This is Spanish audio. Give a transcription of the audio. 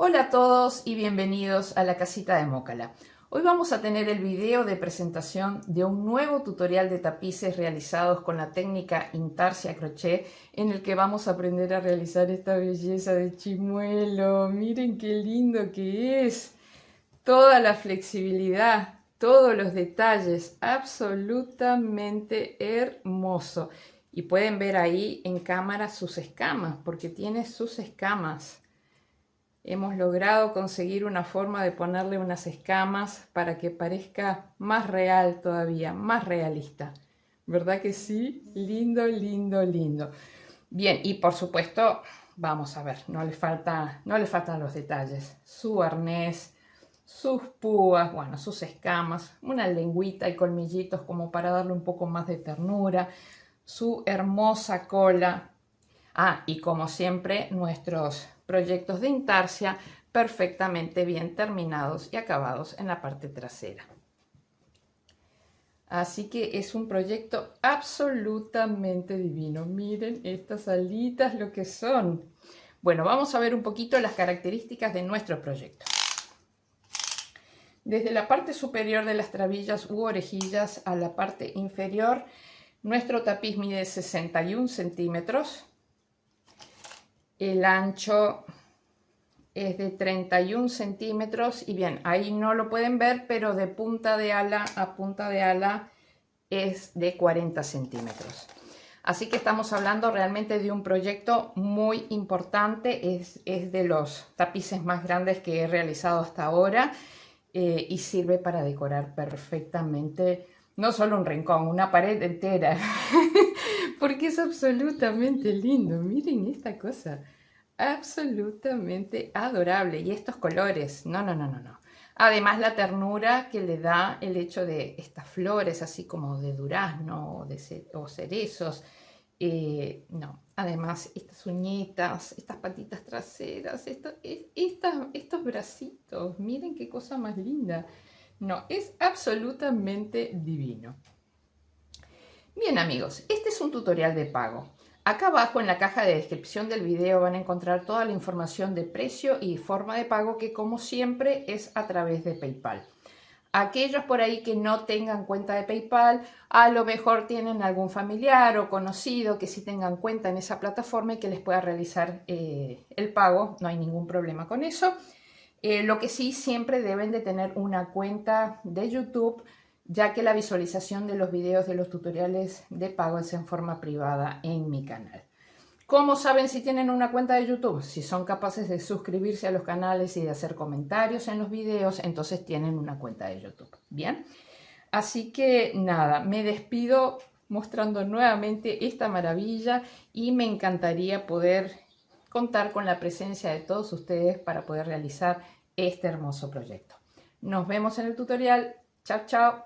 Hola a todos y bienvenidos a la casita de Mócala. Hoy vamos a tener el video de presentación de un nuevo tutorial de tapices realizados con la técnica Intarsia Crochet, en el que vamos a aprender a realizar esta belleza de chimuelo. Miren qué lindo que es. Toda la flexibilidad, todos los detalles, absolutamente hermoso. Y pueden ver ahí en cámara sus escamas, porque tiene sus escamas. Hemos logrado conseguir una forma de ponerle unas escamas para que parezca más real todavía, más realista. ¿Verdad que sí? Lindo, lindo, lindo. Bien, y por supuesto, vamos a ver, no le faltan los detalles. Su arnés, sus púas, bueno, sus escamas, una lengüita y colmillitos como para darle un poco más de ternura, su hermosa cola. Y como siempre, nuestros proyectos de Intarsia perfectamente bien terminados y acabados en la parte trasera. Así que es un proyecto absolutamente divino. Miren estas alitas lo que son. Bueno, vamos a ver un poquito las características de nuestro proyecto. Desde la parte superior de las trabillas u orejillas a la parte inferior, nuestro tapiz mide 61 centímetros. El ancho es de 31 centímetros y bien, ahí no lo pueden ver, pero de punta de ala a punta de ala es de 40 centímetros. Así que estamos hablando realmente de un proyecto muy importante, es de los tapices más grandes que he realizado hasta ahora y sirve para decorar perfectamente, no solo un rincón, una pared entera, porque es absolutamente lindo. Miren esta cosa, absolutamente adorable. Y estos colores, no. Además la ternura que le da el hecho de estas flores así como de durazno o cerezos. No, además estas uñitas, estas patitas traseras, estos bracitos, miren qué cosa más linda. No, es absolutamente divino. Bien amigos, este es un tutorial de pago. Acá abajo en la caja de descripción del video van a encontrar toda la información de precio y forma de pago, que como siempre es a través de PayPal. Aquellos por ahí que no tengan cuenta de PayPal, a lo mejor tienen algún familiar o conocido que sí tengan cuenta en esa plataforma y que les pueda realizar el pago. No hay ningún problema con eso. Lo que sí, siempre deben de tener una cuenta de YouTube, ya que la visualización de los videos de los tutoriales de pago es en forma privada en mi canal. ¿Cómo saben si tienen una cuenta de YouTube? Si son capaces de suscribirse a los canales y de hacer comentarios en los videos, entonces tienen una cuenta de YouTube. Bien, así que nada, me despido mostrando nuevamente esta maravilla y me encantaría poder contar con la presencia de todos ustedes para poder realizar este hermoso proyecto. Nos vemos en el tutorial. Chao, chao.